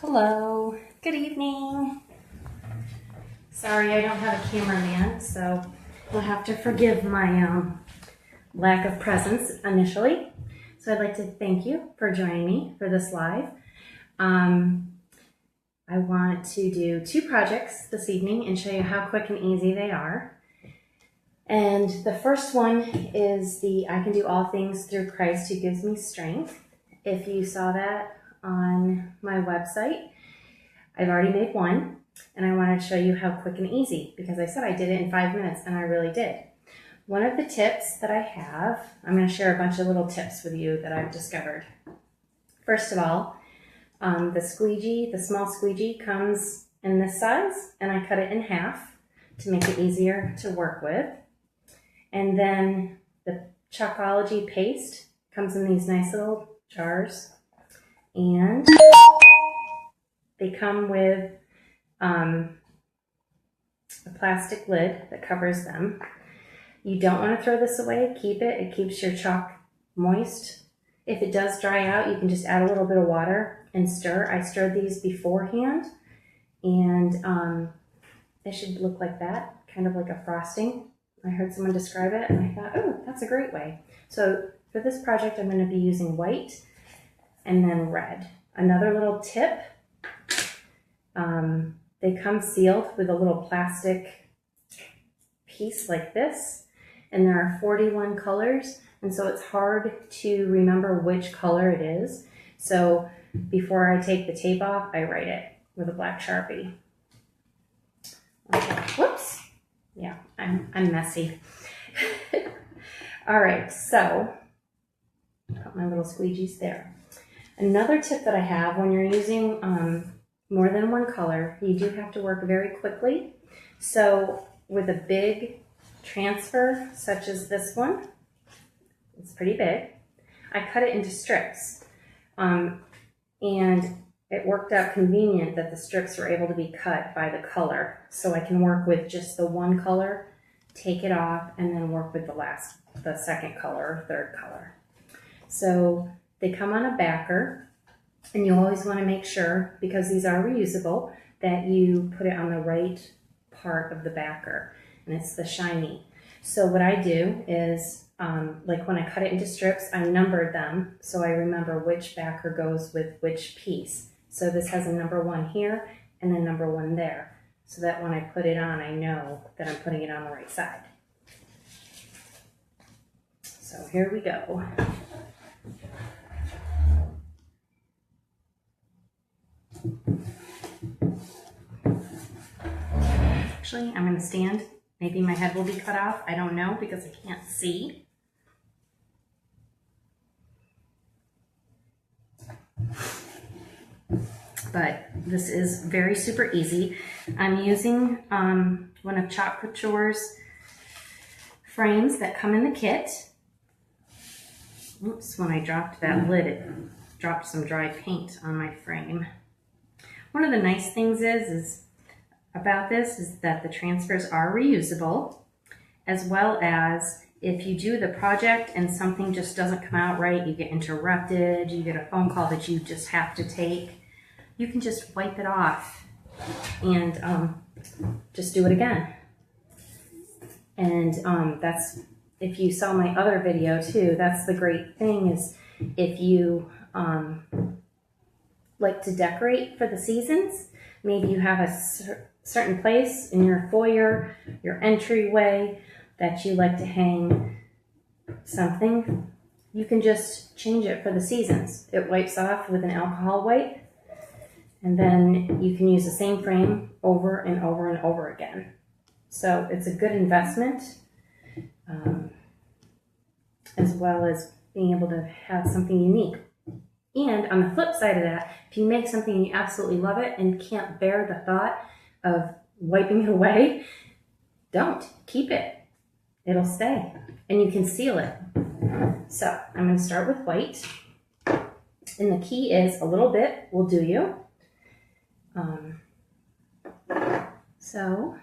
Hello, good evening. Sorry I don't have a cameraman, so you'll have to forgive my lack of presence initially. So I'd like to thank you for joining me for this live. I want to do 2 projects this evening and show you how quick and easy they are. And the first one is the I can do all things through Christ who gives me strength. If you saw that on my website, I've already made one, and I wanted to show you how quick and easy, because I said I did it in 5 minutes, and I really did. One of the tips that I have, I'm going to share a bunch of little tips with you that I've discovered. First of all, the small squeegee comes in this size, and I cut it in half to make it easier to work with. And then the Chalkology paste comes in these nice little jars, and they come with a plastic lid that covers them. You don't want to throw this away. Keep it. It keeps your chalk moist. If it does dry out, you can just add a little bit of water and stir. I stirred these beforehand, and it should look like that, kind of like a frosting. I heard someone describe it, and I thought, oh, that's a great way. So for this project, I'm going to be using white and then red. Another little tip, they come sealed with a little plastic piece like this, and there are 41 colors, and so it's hard to remember which color it is. So before I take the tape off, I write it with a black Sharpie. Okay. Whoops. Yeah, I'm messy. All right, so put my little squeegees there. Another tip that I have, when you're using more than one color, you do have to work very quickly. So with a big transfer, such as this one, it's pretty big, I cut it into strips. And it worked out convenient that the strips were able to be cut by the color. So I can work with just the one color, take it off, and then work with the second color or third color. So they come on a backer, and you always want to make sure, because these are reusable, that you put it on the right part of the backer, and it's the shiny. So what I do is, like when I cut it into strips, I numbered them so I remember which backer goes with which piece. So this has a number 1 here and a number 1 there, so that when I put it on, I know that I'm putting it on the right side. So here we go. Actually, I'm going to stand. Maybe my head will be cut off. I don't know, because I can't see. But this is very super easy. I'm using one of Chalk Couture's frames that come in the kit. Oops, when I dropped that lid, it dropped some dry paint on my frame. One of the nice things about this is that the transfers are reusable, as well as if you do the project and something just doesn't come out right, you get interrupted, you get a phone call that you just have to take, you can just wipe it off and just do it again. And that's, if you saw my other video too, that's the great thing, is if you like to decorate for the seasons, maybe you have a certain place in your foyer, your entryway, that you like to hang something, you can just change it for the seasons. It wipes off with an alcohol wipe, and then you can use the same frame over and over and over again. So it's a good investment, as well as being able to have something unique. And on the flip side of that, if you make something and you absolutely love it and can't bear the thought of wiping it away, don't. Keep it. It'll stay, and you can seal it. So I'm going to start with white, and the key is a little bit will do you. So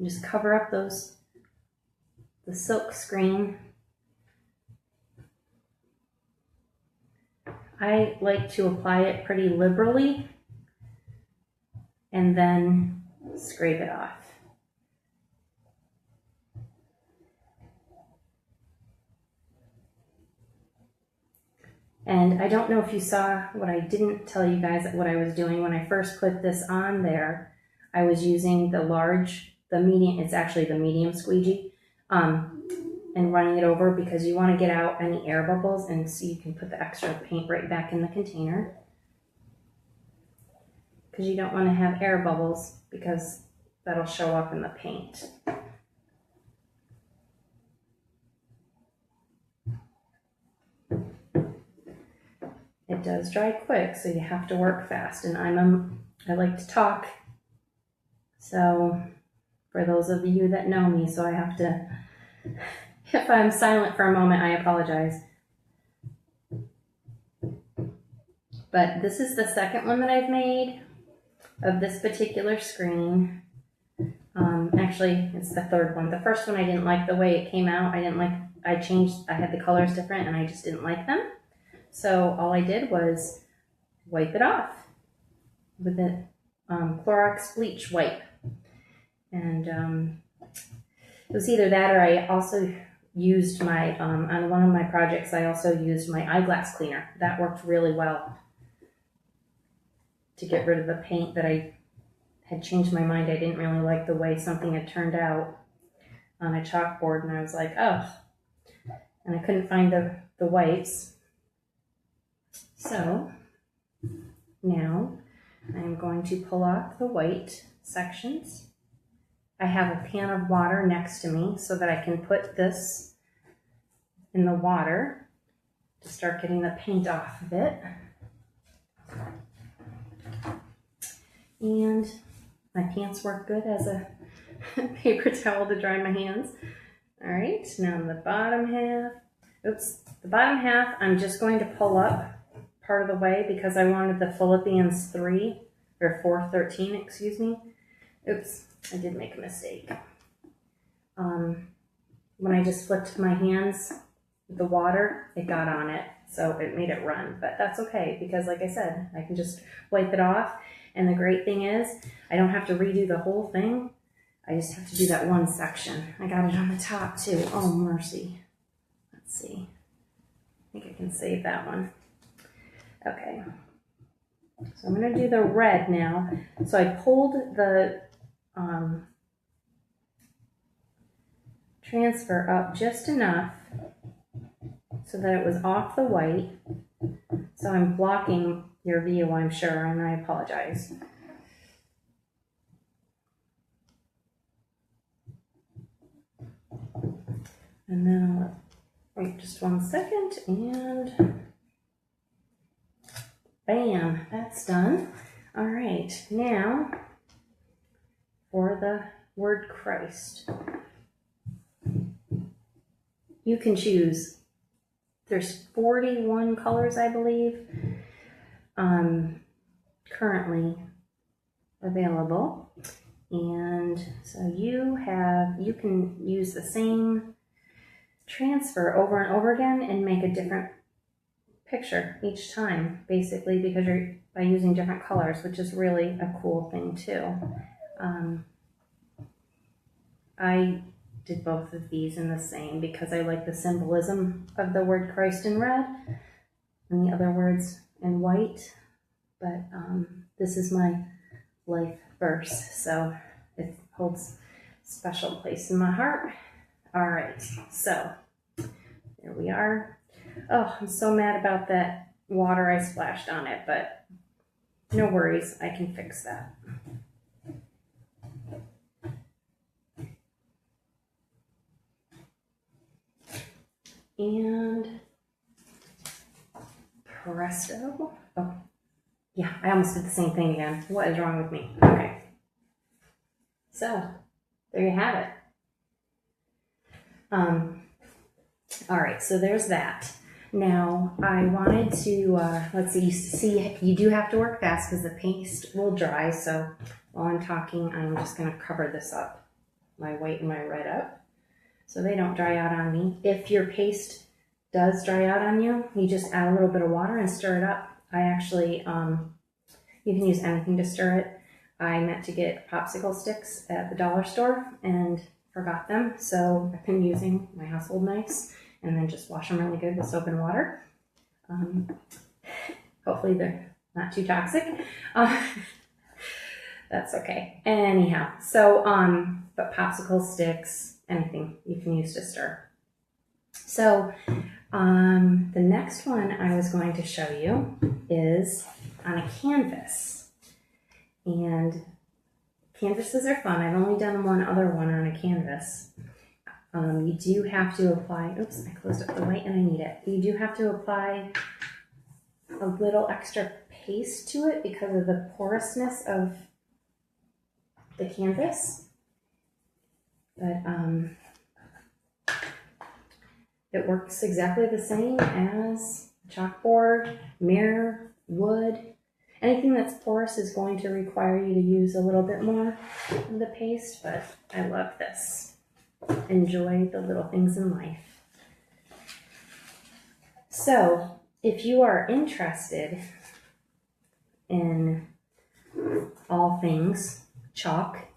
just cover up the silk screen. I like to apply it pretty liberally and then scrape it off. And I don't know if you saw what I didn't tell you guys what I was doing when I first put this on there. I was using the medium, it's actually the medium squeegee, and running it over because you want to get out any air bubbles, and so you can put the extra paint right back in the container. Because you don't want to have air bubbles because that'll show up in the paint. It does dry quick, so you have to work fast, and I like to talk. So for those of you that know me, so I have to, if I'm silent for a moment, I apologize. But this is the second one that I've made of this particular screen. Actually, it's the third one. The first one I didn't like the way it came out. I had the colors different and I just didn't like them. So all I did was wipe it off with the Clorox bleach wipe. And it was either that or I also used my, on one of my projects, I also used my eyeglass cleaner. That worked really well to get rid of the paint that I had changed my mind. I didn't really like the way something had turned out on a chalkboard, and I was like, oh, and I couldn't find the wipes. So now I'm going to pull off the white sections. I have a pan of water next to me so that I can put this in the water to start getting the paint off of it. And my pants work good as a paper towel to dry my hands. All right, now in the bottom half, I'm just going to pull up part of the way because I wanted the Philippians 3 or 4:13, excuse me. Oops, I did make a mistake. When I just flipped my hands with the water, it got on it, so it made it run, but that's okay because like I said, I can just wipe it off. And the great thing is I don't have to redo the whole thing. I just have to do that one section. I got it on the top too. Oh, mercy. Let's see. I think I can save that one. Okay. So I'm going to do the red now. So I pulled the transfer up just enough so that it was off the white. So I'm blocking your view, I'm sure, and I apologize. And then I'll wait just 1 second, and bam, that's done. All right, now for the word Christ. You can choose. There's 41 colors, I believe, currently available. And so you can use the same transfer over and over again and make a different picture each time, basically, because you're by using different colors, which is really a cool thing too. I did both of these in the same because I like the symbolism of the word Christ in red and the other words in white. But this is my life verse, so it holds a special place in my heart. All right, so there we are. Oh, I'm so mad about that water I splashed on it, but no worries, I can fix that. And presto. Oh, yeah, I almost did the same thing again. What is wrong with me? Okay. So, there you have it. All right, so there's that. Now, I wanted to, let's see, you do have to work fast because the paste will dry. So while I'm talking, I'm just going to cover this up, my white and my red up, so they don't dry out on me. If your paste does dry out on you, you just add a little bit of water and stir it up. I actually, you can use anything to stir it. I meant to get popsicle sticks at the dollar store and forgot them, so I've been using my household knives and then just wash them really good with soap and water. Hopefully they're not too toxic. That's okay. Anyhow, so, but popsicle sticks, anything you can use to stir. So, the next one I was going to show you is on a canvas. And canvases are fun. I've only done one other one on a canvas. You do have to apply, oops, I closed up the white and I need it. You do have to apply a little extra paste to it because of the porousness of the canvas. But it works exactly the same as chalkboard, mirror, wood. Anything that's porous is going to require you to use a little bit more of the paste, but I love this. Enjoy the little things in life. So, if you are interested in all things chalk,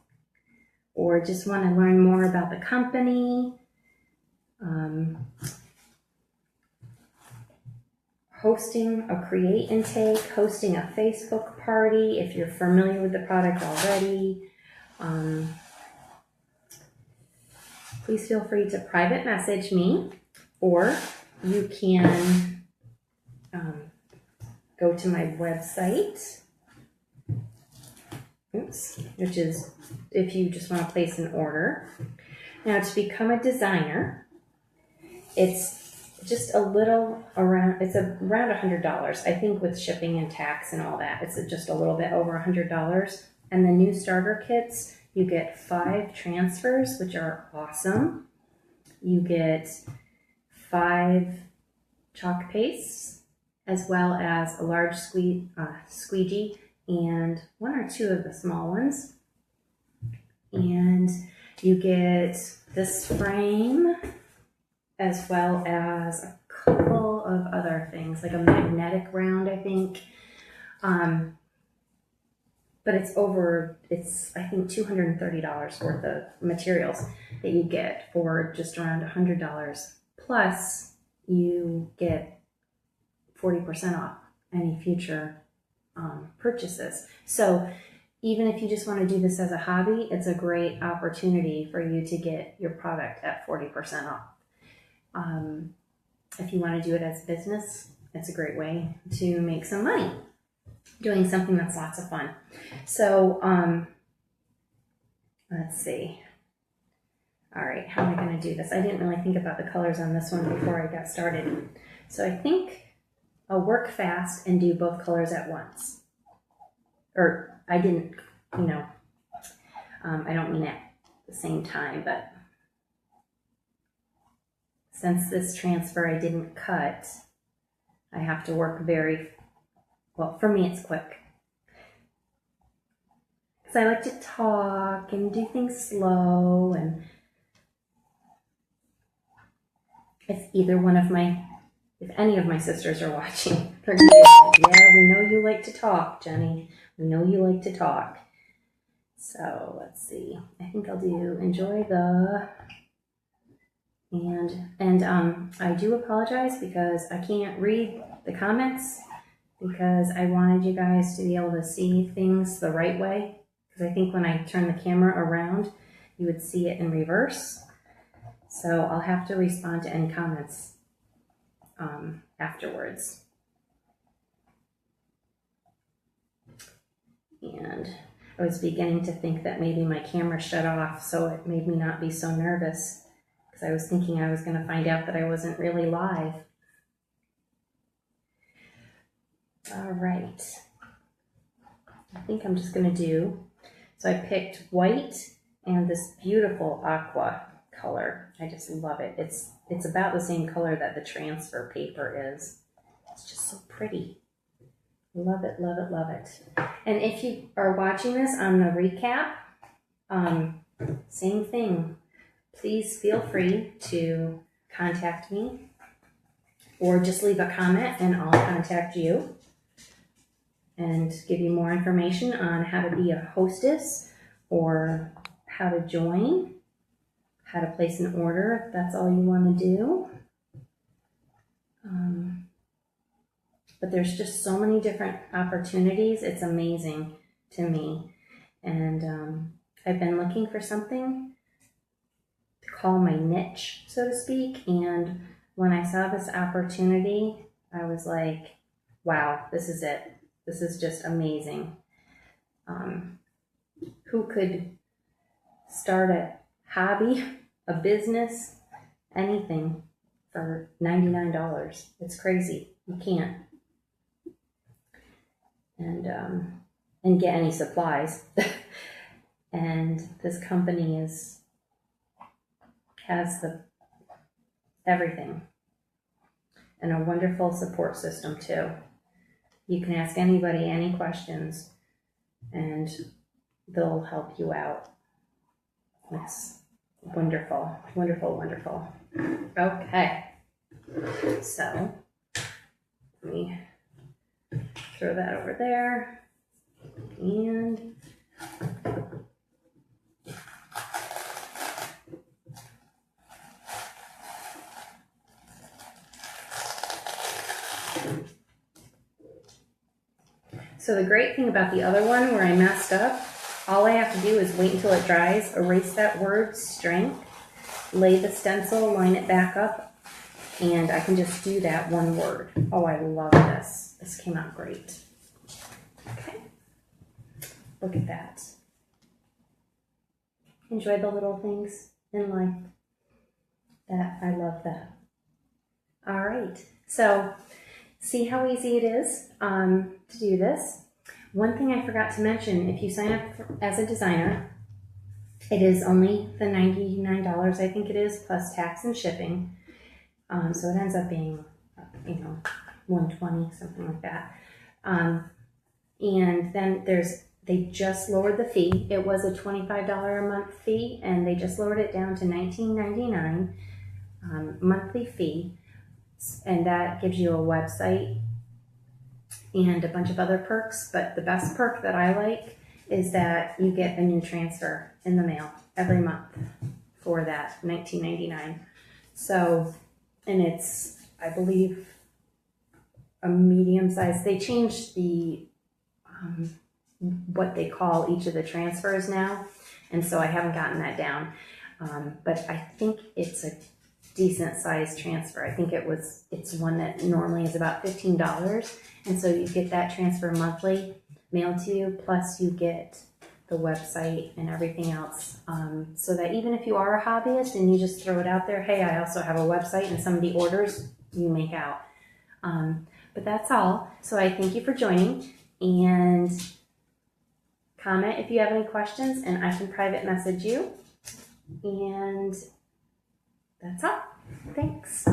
or just want to learn more about the company, hosting a create intake, hosting a Facebook party, if you're familiar with the product already, please feel free to private message me, or you can go to my website, which is if you just want to place an order. Now, to become a designer, it's just a little around, it's around $100. I think with shipping and tax and all that, it's just a little bit over $100. And the new starter kits, you get 5 transfers, which are awesome. You get 5 chalk pastes, as well as a large squeegee and 1 or 2 of the small ones. And you get this frame, as well as a couple of other things, like a magnetic round, I think. But it's I think $230 worth of materials that you get for just around $100. Plus, you get 40% off any future purchases. So even if you just want to do this as a hobby, it's a great opportunity for you to get your product at 40% off. If you want to do it as a business, it's a great way to make some money doing something that's lots of fun. So, let's see. All right, how am I going to do this? I didn't really think about the colors on this one before I got started. So I think I'll work fast and do both colors at once. Or I didn't, I don't mean at the same time, but since this transfer I didn't cut, I have to work well, for me it's quick. Because I like to talk and do things slow, and if any of my sisters are watching, they're going to be like, yeah, we know you like to talk, Jenny. We know you like to talk. So let's see. I think I'll do enjoy the... And I do apologize because I can't read the comments, because I wanted you guys to be able to see things the right way. Because I think when I turn the camera around, you would see it in reverse. So I'll have to respond to any comments afterwards. And I was beginning to think that maybe my camera shut off, so it made me not be so nervous. Because I was thinking I was going to find out that I wasn't really live. All right. I think I'm just going to do, so I picked white and this beautiful aqua color. I just love it. It's about the same color that the transfer paper is. It's just so pretty. Love it, love it, love it. And if you are watching this on the recap, same thing. Please feel free to contact me or just leave a comment and I'll contact you and give you more information on how to be a hostess or how to join, how to place an order if that's all you want to do. But there's just so many different opportunities. It's amazing to me. And I've been looking for something to call my niche, so to speak. And when I saw this opportunity, I was like, wow, this is it. This is just amazing. Who could start a hobby, a business, anything for $99? It's crazy. You can't. And get any supplies. And this company has everything, and a wonderful support system too. You can ask anybody any questions and they'll help you out. It's wonderful, wonderful, wonderful. Okay, so let me throw that over there. And so the great thing about the other one where I messed up, all I have to do is wait until it dries, erase that word strength, lay the stencil, line it back up, and I can just do that one word. Oh, I love this. This came out great. Okay. Look at that. Enjoy the little things in life. I love that. All right. So see how easy it is to do this. One thing I forgot to mention, if you sign up as a designer, it is only the $99, I think it is, plus tax and shipping. So it ends up being, $120, something like that. And then they just lowered the fee. It was a $25 a month fee, and they just lowered it down to $19.99 monthly fee. And that gives you a website and a bunch of other perks. But the best perk that I like is that you get a new transfer in the mail every month for that $19.99. So, and it's, I believe, a medium size. They changed the what they call each of the transfers now, and so I haven't gotten that down. But I think it's a decent size transfer. I think it's one that normally is about $15, and so you get that transfer monthly mailed to you, plus you get the website and everything else, so that even if you are a hobbyist and you just throw it out there, hey, I also have a website, and somebody orders, you make out. But that's all. So I thank you for joining, and comment if you have any questions, and I can private message you. And that's all. Thanks.